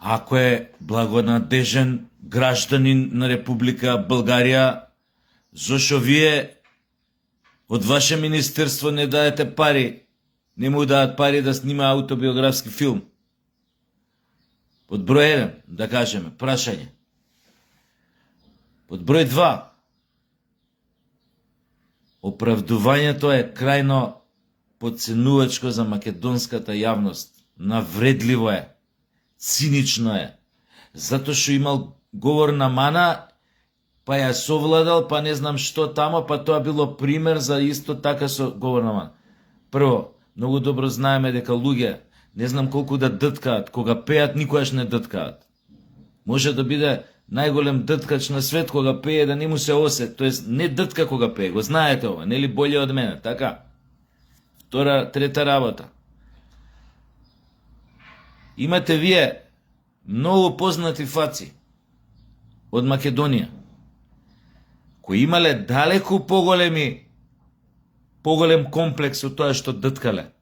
ако е благонадежен гражданин на Република Българија, зошто вие од ваше министерство не даете пари, не му даат пари да снима автобиографски филм? Под број 1, да кажеме, прашање. Под број 2, оправдувањето е крајно подценувачко за македонската јавност. Навредливо е, цинично е, затоа што имал говор на мана, па ја совладал, па не знам што тамо, па тоа било пример за исто така со говор на мана. Прво, многу добро знаеме дека луѓе, не знам колку да дъткаат, кога пеат никогаш не дъткаат. Може да биде најголем дъткач на свет кога пее да не му се осет, тоест не дътка кога пее, го знаете ова, нели болje од мене, така? Трета работа. Имате вие многу познати фаци од Македонија, кои имале далеку поголем комплекс од тоа што дъткале.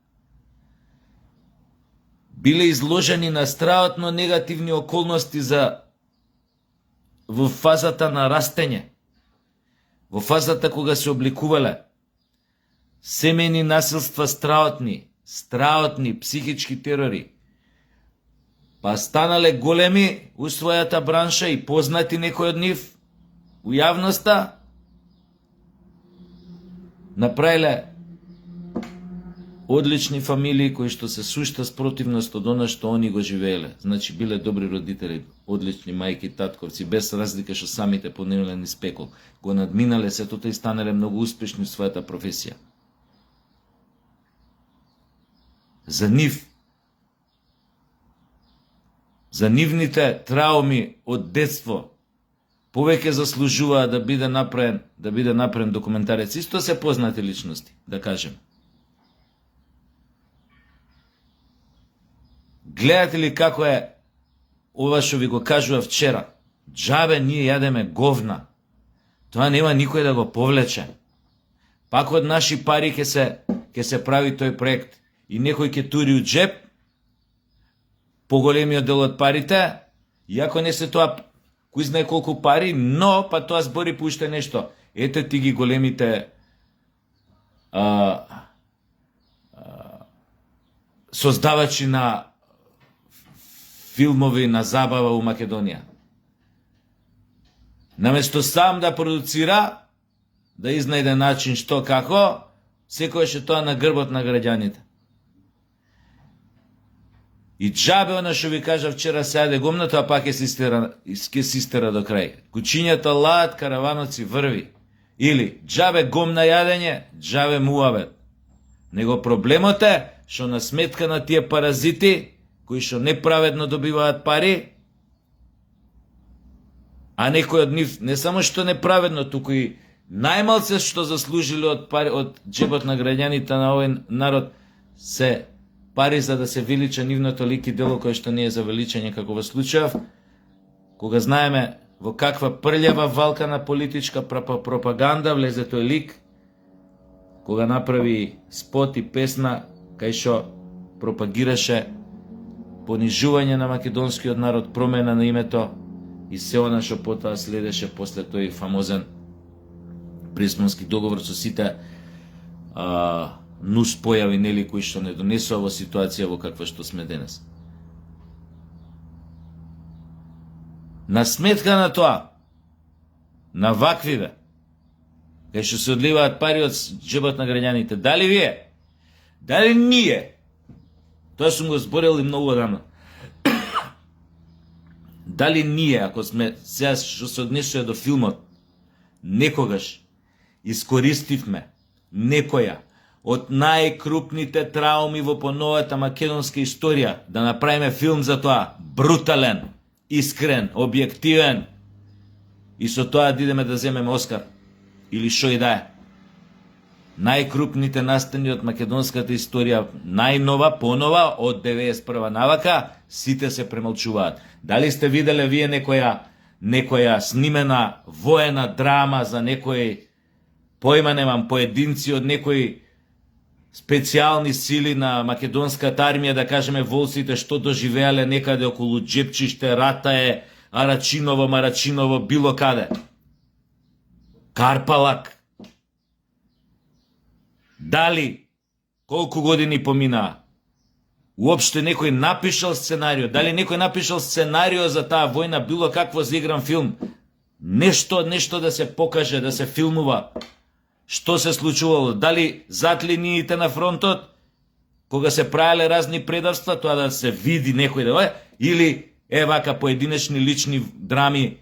Биле изложени на страотно негативни околности во фазата на растење, во фазата кога се обликувале, семејни насилства страотни, психички терори, па станале големи у својата бранша и познати некои од нив у јавноста, направиле одлични фамилии кои што се сушта спротивност од она што они го живееле. Значи биле добри родители, одлични мајки, татковци, без разлика што самите понеле низ пекол. Го надминале сето и станале многу успешни в својата професија. За нивните трауми од детство повеќе заслужува да биде направен документарец. Исто се познати личности, да кажем. Гледате ли како е ова што ви го кажува вчера? Джабе ние јадеме говна. Тоа нема никој да го повлече. Пак од наши пари ќе се прави тој проект и некој ќе тури у джеп поголемиот дел од парите, иако не се тоа кој знае колку пари, но па тоа збори по уште нешто. Ете ти ги големите создавачи на филмови на забава у Македонија. Наместо сам да продуцира, да изнајде начин што како, секојаш е тоа на грбот на граѓаните. И джабе она што ви кажа вчера се јаде гомна, тоа пак ќе се истера до крај. Кучињата лаат, караваноци врви. Или джабе гомна јадење, джабе муабет. Него проблемот е што на сметка на тие паразити кои што неправедно добиваат пари, а некој од нив не само што неправедно, туку и најмалце што заслужили од джебот на граѓаните на овој народ се пари за да се велича нивното лик и дело кое што не е за величање како во случајов, кога знаеме во каква прљава валка на политичка пропаганда влезе тој лик, кога направи спот и песна кај што пропагираше понижување на македонскиот народ, промена на името и се она што потоа следеше после тој фамозен Присмански договор со сите нус појави, нели, кои што не донесува во ситуација во каква што сме денес. На сметка на тоа, на ваквиве, кај што се одливаат пари од джебот на граѓаните, дали ние, тоа сум го зборил и многу одамна, дали ние, ако сме сега што се однесува до филмот, некогаш искористивме некоја од најкрупните трауми во поновата македонска историја да направиме филм за тоа, брутален, искрен, објективен, и со тоа да идеме да земеме Оскар или шо и да е. Најкрупните настани од македонската историја, најнова, понова, од 91 навака, сите се премолчуваат. Дали сте виделе вие некоја снимена воена драма за некој, појма немам, поединци од некој специјални сили на македонската армија, да кажеме волците што доживеале некаде околу Джепчиште, Ратае, Арачиново, Марачиново, било каде. Карпалак. Дали, колку години поминаа, уопште некој напишал сценарио, дали некој напишал сценарио за таа војна, било какво заигран филм, нешто да се покаже, да се филмува, што се случувало, дали зад линиите на фронтот, кога се правеле разни предавства, тоа да се види некој да или вака поединечни лични драми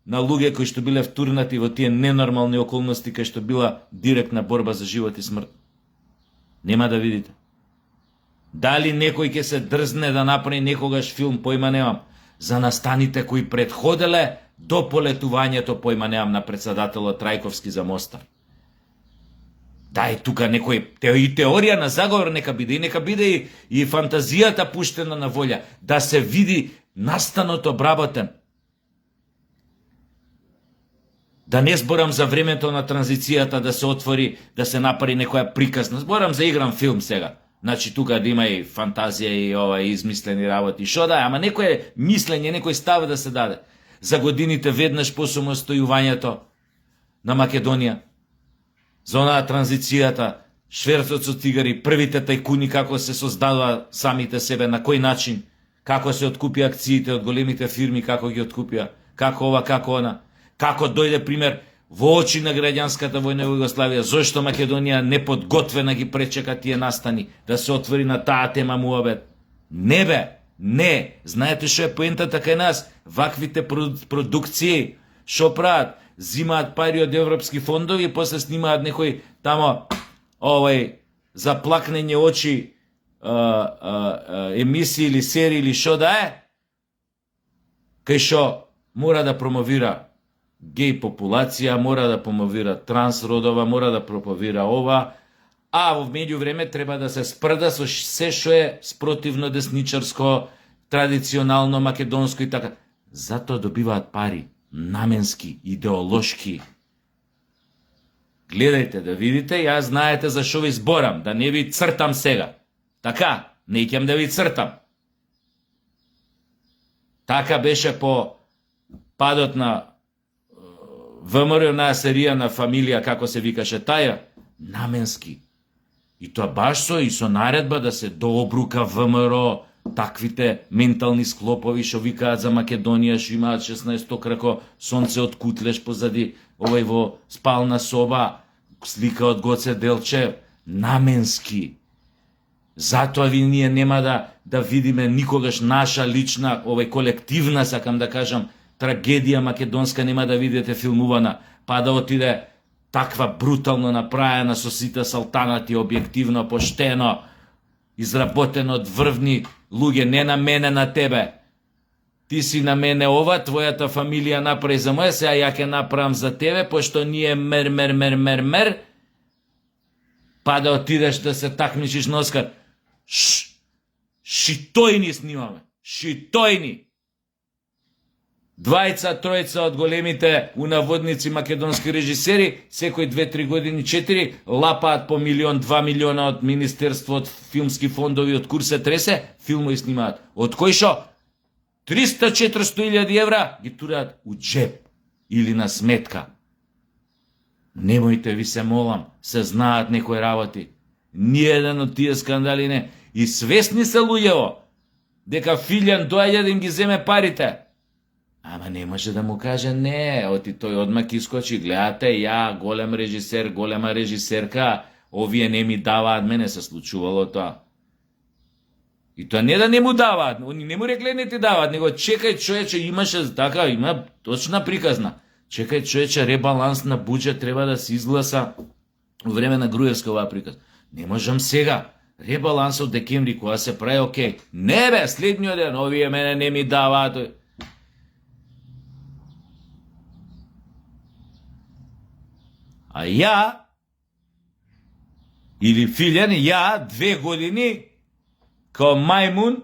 на луѓе кои што биле втурнати во тие ненормални околности, кај што била директна борба за живот и смрт. Нема да видите. Дали некој ќе се дрзне да направи некогаш филм, појма немам, за настаните кои предходеле до полетувањето, појма немам, на председателот Трајковски за Мостар. Дај тука некој и теорија на заговор нека биде, и нека биде и фантазијата пуштена на волја, да се види настанот обработен. Да не зборам за времето на транзицијата, да се отвори, да се направи некоја приказна. Зборам за игран филм сега. Значи тука да има и фантазија и измислени работи. Шо да, ама некој мислење, некој став да се даде. За годините веднаш по самостојувањето на Македонија. За онаа транзицијата, шверцот со цигари, првите тајкуни како се создадува самите себе, на кој начин, како се откупи акциите од големите фирми, како ги откупија, како ова, како она. Како дојде пример во очи на граѓанската војна во Југославија, зошто Македонија неподготвена ги пречека тие настани, да се отвори на таа тема муабет. Не бе, не. Знаете што е поентата кај нас? Ваквите продукции, што прават? Зимаат пари од европски фондови и после снимаат некој тамо за плакнење очи емисии или серии или што да е, кај што мора да промовира геј популација, мора да промовира трансродова, мора да проповира ова, а во меѓувреме треба да се спрда со се што е спротивно десничарско, традиционално македонско и така. Затоа добиваат пари, наменски, идеолошки. Гледајте да видите, ја знаете за што ви зборам, да не ви цртам сега. Така, не ќам да ви цртам. Така беше по падот на ВМРО, на серија на фамилија, како се викаше таја, наменски. И тоа баш со наредба да се дообрука ВМРО, таквите ментални склопови што викаат за Македонија, што имаат 16 крако сонце од кутлеш позади во спална соба, слика од Гоце Делчев, наменски. Затоа ние нема да видиме никогаш наша лична, колективна, сакам да кажам, трагедија македонска нема да видите филмувана, па да отиде таква брутално направена со сите салтанати, објективно, поштено, изработено од врвни луѓе, не на мене, на тебе. Ти си на мене ова, твојата фамилија направи за моја, сега ја ќе направам за тебе, пошто ние мер, па да отидеш да се такмичиш на Оскар. Шитојни снимаме, шитојни. Двајца, тројца од големите унаводници македонски режисери, секој 2-3 години, 4, лапаат по 1-2 милиона од Министерство, од филмски фондови, од курсе тресе, филмови снимаат. Од кој шо? 300-400 илјади евра ги тураат у джеп или на сметка. Немојте, ви се молам, се знаат некои работи. Ниеден од тие скандали не. И свесни се луѓево, дека Филјан доаѓа да им ги земе парите. Ама не може да му каже не, оти тој одмак искочи, гледате, ја, голем режисер, голема режисерка, овие не ми даваат, мене се случувало тоа. И тоа не да не му даваат, они не му рекле не ти даваат, него чекај човече, имаше така, има точна приказна. Чекај човече, ребаланс на буџет треба да се изгласа во време на Груевска оваа приказ. Не можам сега. Ребалансот декември кога се прави, окей. Не бе, следниот ден, овие мене не ми даваат. А ја, или Филјан, ја 2 години, као мајмун,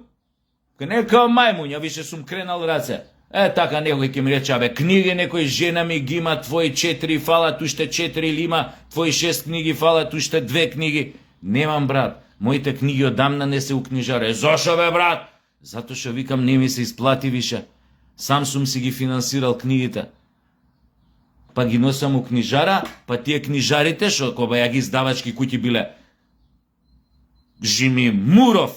не као мајмун, ја више сум кренал раце. Така некој ќе ми рече, бе, книги некој жена ми ги има, твои 4 фалат, уште 4 или има, твои 6 книги фалат, уште 2 книги. Немам, брат. Моите книги одамна не се укнижара. Зошо бе, брат? Затоа што викам не ми се исплати више. Сам сум си ги финансирал книгите. Па ги носам у книжара, па тие книжарите, што кога ја ги издавачки куќи биле Жими Муров,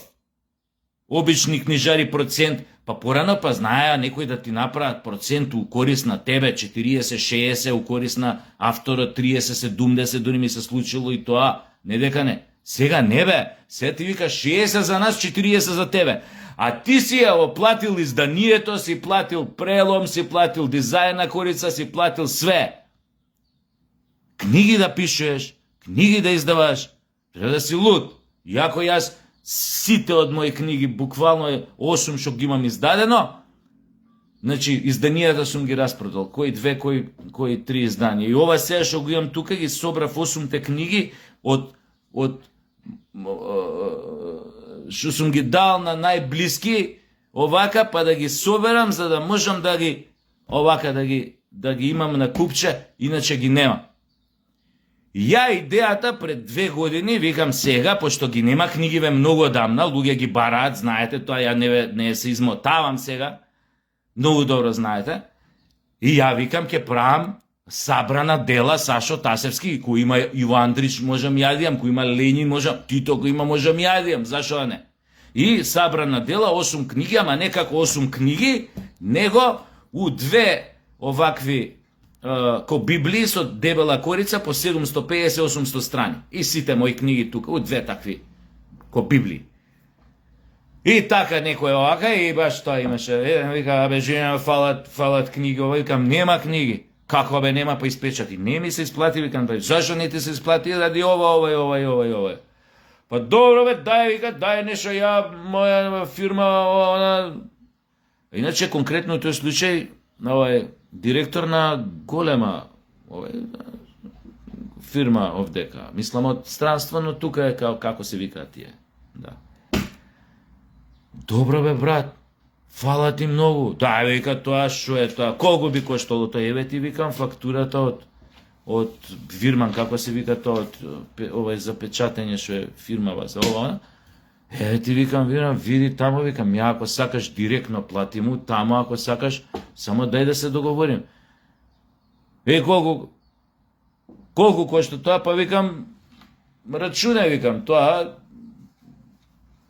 обични книжари процент, па порано па знаеа некој да ти направат процент у корис на тебе, 40-60, у корис на авторот 30-70, дури ми се случило и тоа, не дека не. Сега не бе, сега ти вика 60 за нас, 40 за тебе. А ти си ја оплатил изданието, си платил прелом, си платил дизајн на корица, си платил све. Книги да пишеш, книги да издаваш, треба да си луд. Иако јас сите од мои книги, буквално 8 што ги имам издадено, значи изданијата сум ги распродал, кои 2, кои 3 изданија. И ова сега што го имам тука, ги собрав 8 книги од што сум ги дал на најблиски, овака, па да ги соберам, за да можам да ги, овака, да ги имам на купче, иначе ги немам. Ја идејата пред 2 години, викам сега, пошто ги нема книгиве многу одамна, луѓе ги бараат, знаете, тоа ја не се измотавам сега, многу добро знаете, и ја викам ќе правам сабрана дела Сашо Тасевски, кој има Иво Андрич, можам јадијам, кој има Ленин, можам, Тито кој има, можам јадијам, зашо не? И сабрана дела, 8 книги, ама не како 8 книги, него у 2 овакви ко Библии со дебела корица по 750-800 страни. И сите мои книги тука, у 2 такви ко Библии. И така некој овака, и баш тоа имаше, вика, бе, жена, фалат книги, викам, нема книги. Како бе, нема па испечати? Не ми се исплати, викам, бе, зашо не ти се исплати? Ради ова. Па добро бе, дај нешто, ја, моја фирма, она... Иначе, конкретно тој случај, директор на голема фирма овдека. Мислам од странство, но тука е како се викаат тие. Да. Добро бе, брат. Фала ти многу. Да, вика, тоа шо е тоа? Колку би коштало тоа? Еве ти викам фактурата од фирман, како се вика тоа, од за печатење што е фирмава за ова. Еве ти викам, види таму, викам, ја ако сакаш директно плати му, таму ако сакаш, само дај да се договорим. Колку кошта тоа? Па викам, рачунај, викам, тоа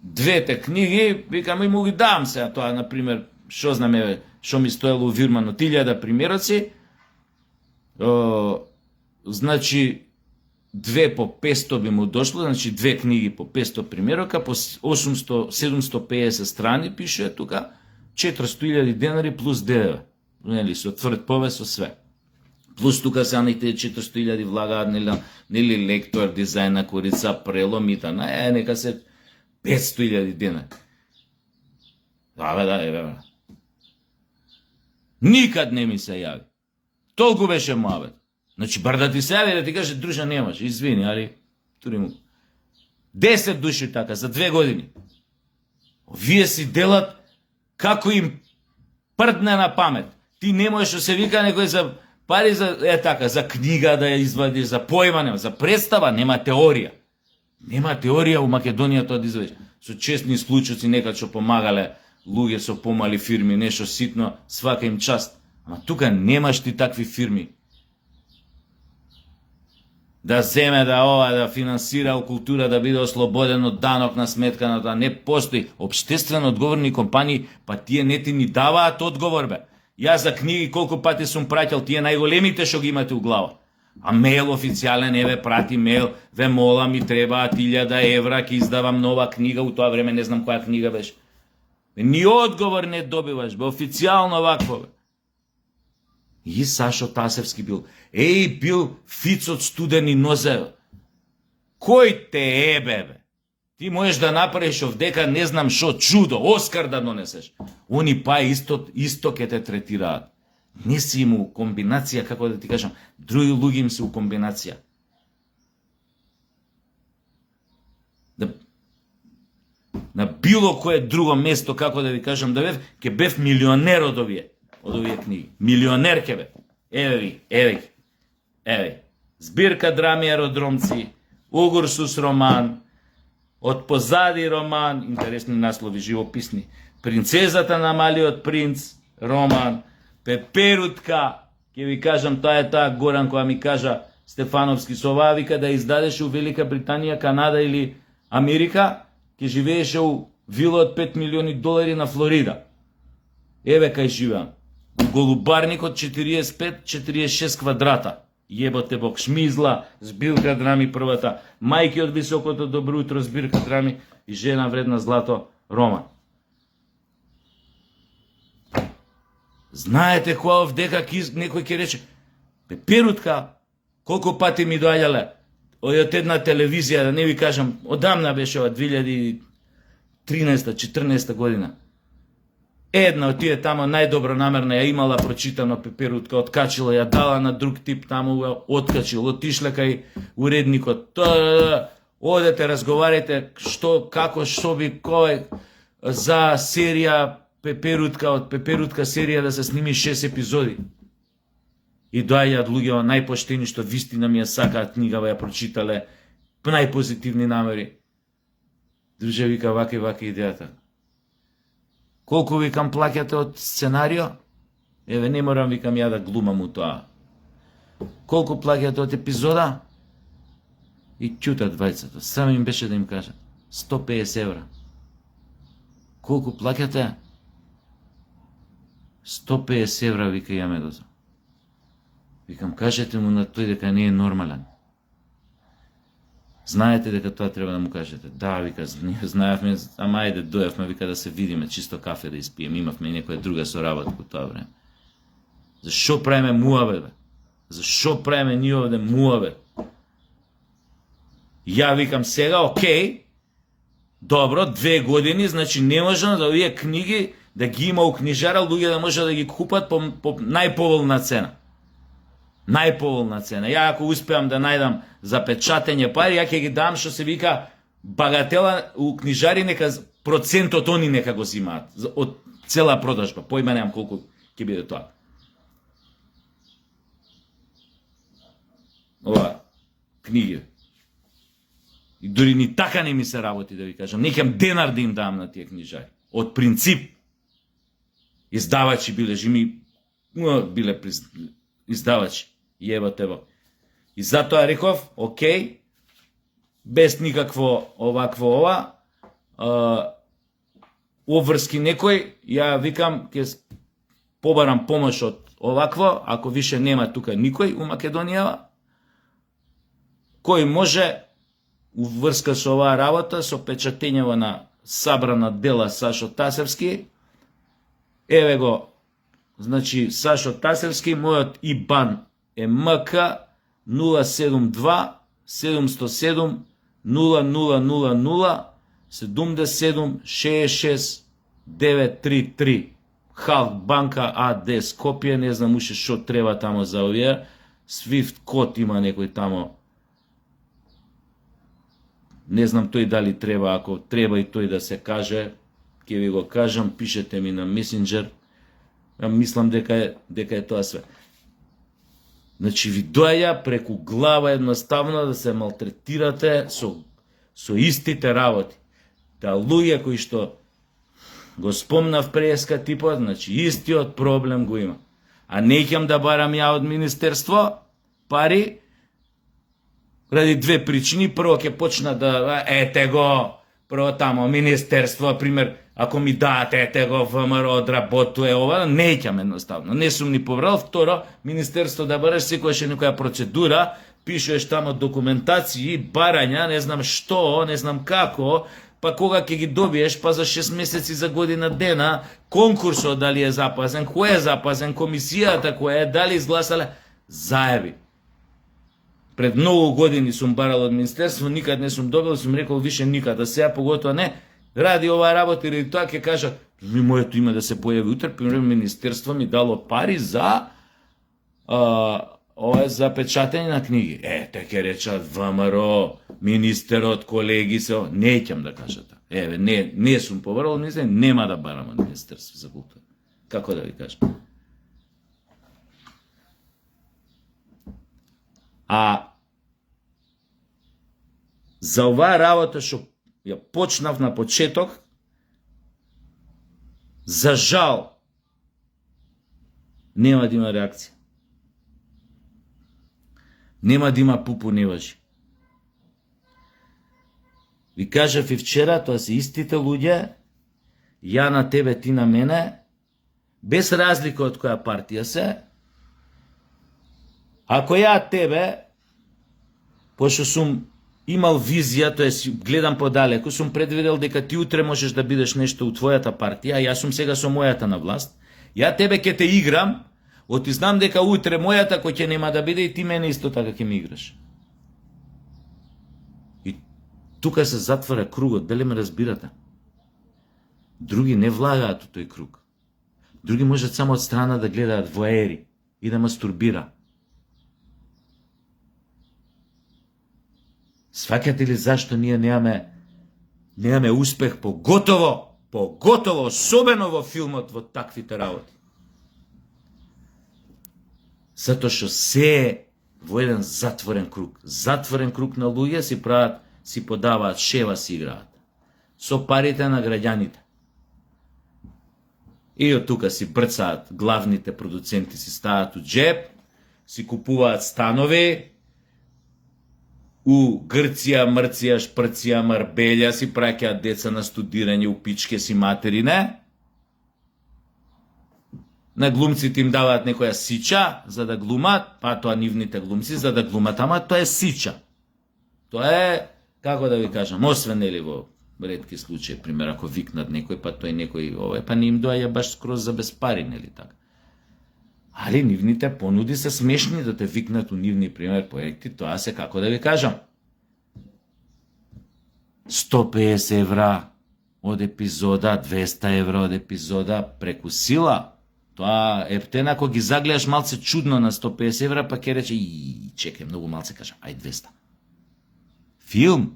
2 книги, викам, и му ги дам сега тоа, например, што знам, еве, што ми стоело у Вирмано, 1000 примероци, значи 2 по 500 би му дошло, значи 2 книги по 500 примерока, по 750 страни пише тука, 400.000 денари плюс ДДВ, нели, со тврд повес, со све. Плюс тука се аните 400.000 влагаат, нели, лектор, дизајн на корица, прелом и тана, нека се 500.000 денари. Да, еве. Никад не ми се јави. Толку беше муабет. Значи, бар да ти се јави, да ти каже, дружа, немаш, извини, али, тури му. 10 души така, за 2 години. Овие си делат како им прдне на памет. Ти не можеш да се вика некој за пари, за книга да ја извадиш, за појма, за представа, нема теорија. Нема теорија у Македонија тоа да извадиш. Со честни случаи некад што помагале луѓе со помали фирми, нешто ситно, свака им част. Ама тука немаш ти такви фирми. Да земе, да финансира култура, да биде ослободен од данок на сметка на тоа. Не постои. Општествено одговорни компании, па тие не ти ни даваат одговор, бе. Јас за книги колку пати сум праќал тие најголемите што ги имате у глава. А мејл официјален, еве, прати мејл, ве мола, ми требаат 1000 евра, ке издавам нова книга, у тоа време не знам која книга беше. Ни одговор не добиваш, бе, официјално вакво, бе. И Сашо Тасевски бил. Бил Фицот Студени нозе. Кој те ебе, бе? Ти можеш да направиш овдека не знам шо чудо, Оскар да донесеш. Они па исто ке те третираат. Не си им у комбинација, како да ти кажам, други луѓе им се у комбинација. На било кое друго место, како да ви кажам, да бев, ке бев милионер од овие книги. Милионер ке бев. Еве. Збирка драми аеродромци, Огурсус роман, од позади роман, интересни наслови, живописни. Принцезата на малиот принц, роман. Пеперутка, ќе ви кажам, таа е таа Горан која ми кажа Стефановски, со оваа вика да издадеше у Велика Британија, Канада или Америка, ќе живееше у вила од 5 милиони долари на Флорида. Еве кај живеам. Голубарник од 45-46 квадрата. Јеботе Бог, шмизла, збирка драми првата, мајки од високото добро утро, збирка драми и жена вредна злато, роман. Знаете која дека некој ќе рече, Пеперутка, колку пати ми доаѓале од една телевизија, да не ви кажам, одамна беше од 2013-14 година. Една од тие тамо најдобро намерна ја имала прочитано Пеперутка, откачила, ја дала на друг тип таму, ја откачила, отишле кај уредникот. Одете, разговарате што, како, што би, кој за серија Пеперутка, од Пеперутка серија да се сними 6 епизоди. И доаѓаат луѓе најпоштени што вистина ми ја сакаат книгава, ја прочитале, најпозитивни намери. Друже, вика, вака и вака идејата. Колку викам плаќате од сценарио? Еве, не морам викам ја да глумам у тоа. Колку плаќате од епизода? И ќутат двајцата. Само им беше да им кажа. 150 евра. Колку плаќате? 150 евра, вика, ја ме доза. Викам, кажете му на тој дека не е нормален. Знаете дека тоа треба да му кажете. Да, вика, знаевме, ама ајде, дојавме, вика, да се видиме, чисто кафе да испием. Имавме некоја друга соработка по тоа време. Зашо правиме муавет, бе? Зашо правиме ние овде муавет? Ја викам сега, окей, добро, 2 години, значи не можам да овие книги да ги има у книжара, луѓе да може да ги купат по најповолна цена. Најповолна цена. Ја ако успеам да најдам за печатење пари, ја ќе ги дам што се вика багатела у книжари, нека процентот они нека го зимаат од цела продажба. Појма немам колку ќе биде тоа. Ова книги. И дури ни така не ми се работи да ви кажам. Некам денар да им дам на тие книжари. Од принцип. Издавачи биле жими, биле издавачи. Јебате Бог. И затоа реков, окей, без никакво овакво обврски некој, ја викам, ќе побарам помош од овакво, ако више нема тука никој у Македонија, кој може уврска со оваа работа, со печатењево на сабрана дела Сашо Тасевски. Еве го, значи Сашо Тасевски, мојот ИБАН е МК 072 707 0000 77 66 933. Халк банка АД Скопје, не знам уште што треба тамо за овие. Swift код има некој тамо. Не знам тој дали треба, ако треба и тој да се каже, ќе ви го кажам, пишете ми на Messenger. Мислам дека е тоа све. Значи ви доаѓа преку глава едноставно да се малтретирате со истите работи. Та луѓе кои што го спомнав преска типот, значи истиот проблем го има. А не ќе да барам ја од министерство пари, ради 2 причини. Прво ќе почна да, ете го, прво тамо, министерство, пример, ако ми даат, ете го, ВМРО одработуе ова, неќам едноставно. Не сум ни побрал. Второ, министерство да бараш секојаш некоја процедура, пишуеш тамо документации, барања, не знам што, не знам како, па кога ќе ги добиеш, па за 6 месеци, за година дена, конкурсот дали е запазен, кој е запазен, комисијата која е, дали изгласале, заеби. Пред многу години сум барал од министерство, никад не сум добил, сум рекол више никад, а сега поготоа не, ради оваа работа или тоа ќе кажа, моето име да се појави утре, пример министерство ми дало пари за ова е за печатење на книги. Те ќе речат ВМРО, министерот, колеги се, неќам да кажат. Еве, не сум побарал, нема да барам од министерство за култура. Како да ви кажам? А за оваа работа што ја почнав на почеток, за жал, нема да има реакција. Нема да има пупу неважи. Ви кажав и вчера, тоа се истите луѓе, ја на тебе, ти на мене, без разлика од која партија се. Ако ја тебе, пошто сум имал визија, тоест гледам подалеку, сум предвидел дека ти утре можеш да бидеш нешто у твојата партија, а јас сум сега со мојата на власт, ја тебе ќе те играм, оти знам дека утре мојата кој ќе нема да биде и ти мене исто така ќе ми играш. И тука се затвора кругот, дали ме разбирате? Други не влагаат у тој круг. Други можат само од страна да гледаат воери и да мастурбира. Сваќате ли зашто ние немаме успех, поготово, особено во филмот, во таквите работи? Затоа што се е во еден затворен круг на луѓе си подаваат, шева си играат. Со парите на граѓаните. И од тука си брцаат, главните продуценти си стават у джеб, си купуваат станови, у Грција, Мрција, Шпрција, Марбелја си праќаат деца на студирање у пичке си матери, не? На глумците им даваат некоја сича за да глумат, па тоа нивните глумци за да глумат, ама тоа е сича. Тоа е, како да ви кажам, освен нели во ретки случаи, пример, ако викнат некој, па тој некој, па не им доаѓа баш скроз за без пари, нели така. Али нивните понуди се смешни да те викнат у нивни, пример, проекти, тоа се, како да ви кажам, 150 евра од епизода, 200 евра од епизода, преку сила. Тоа ептен, ако ги загледаш малце чудно на 150 евра, па ќе рече, чекај, многу малце, кажам, ај 200. Филм,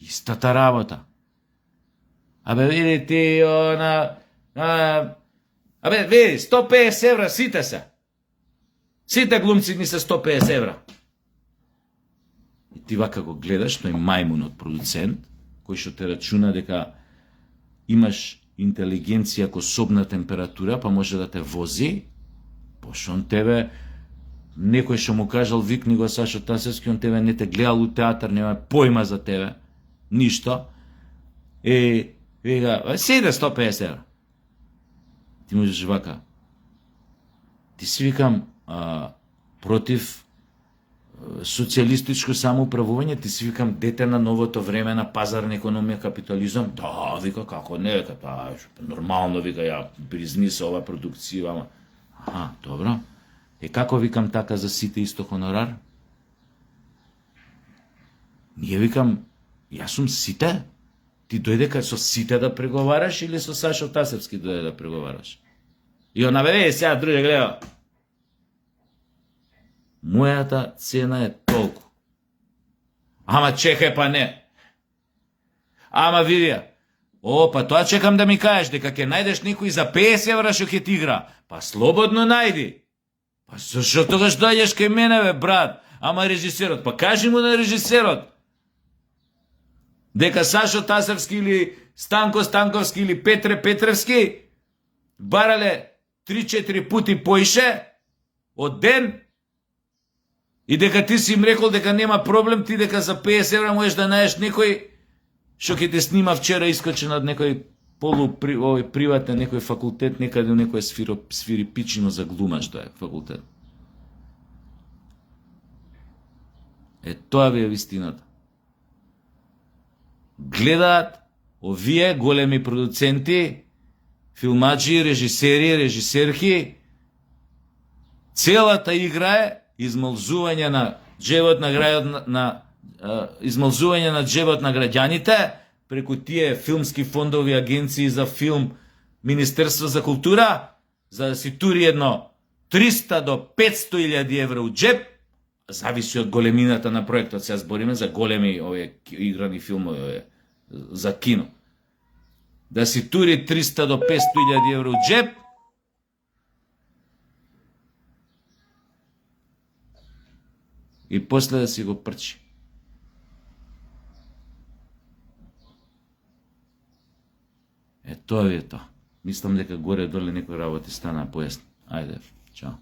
истата работа. Абе, види ти, абе, види, 150 евра, сите се. Сите глумци ни се 150 евра. И ти вака го гледаш, тој мајмун од продуцент, кој што те рачуна дека имаш интелигенција ко собна температура, па може да те вози, пошто он тебе, некој што му кажал, викни го Сашо Тасевски, он тебе не те гледал у театар, нема појма за тебе, ништо, и вика, седе 150 евра. Ти можеш вака. Ти си викам против социјалистичко самоуправување, ти си викам дете на новото време на пазарна економија, капитализам. Да, вика, како не, вика, нормално, вика, ја призни се ова продукција, ама. Добро. Како викам така за сите исто хонорар? Ние викам, јас сум сите? Ти дојде со сите да преговараш или со Сашо Тасевски дојде да преговараш? И он наведе, сега друге гледа. Мојата цена е толку. Ама чекај, па не. Ама видија. Па тоа чекам да ми кажеш, дека ќе најдеш некој за 50 евра што ќе ти игра. Па слободно најди. Па зашо тогаш дојдеш кај мене, бе, брат? Ама режисерот, па кажи му на режисерот. Дека Сашо Тасевски или Станко Станковски или Петре Петревски барале 3-4 пути поише од ден и дека ти си им рекол дека нема проблем, ти дека за 50 евра можеш да најдеш некој што ќе те снима вчера искочен од некој приватен некој факултет, некаде некој свирипичино за глумаш, тоа е факултет. Тоа ви е вистината. Гледаат овие големи продуценти, филмаджи, режисери, режисерки, целата игра е измолзување на џебот на граѓаните преку тие филмски фондови, агенции за филм, Министерство за култура, за да си тури едно 300 до 500.000 евра у џеб, зависи од големината на проектот, сега збориме за големи овие играни филмови за кино. Да си тури 300 до 500.000 евра у џеб, и после да си го прчи. Тоа е тоа. Мислам дека горе-доле некои работи стана појасни. Ајде, чао.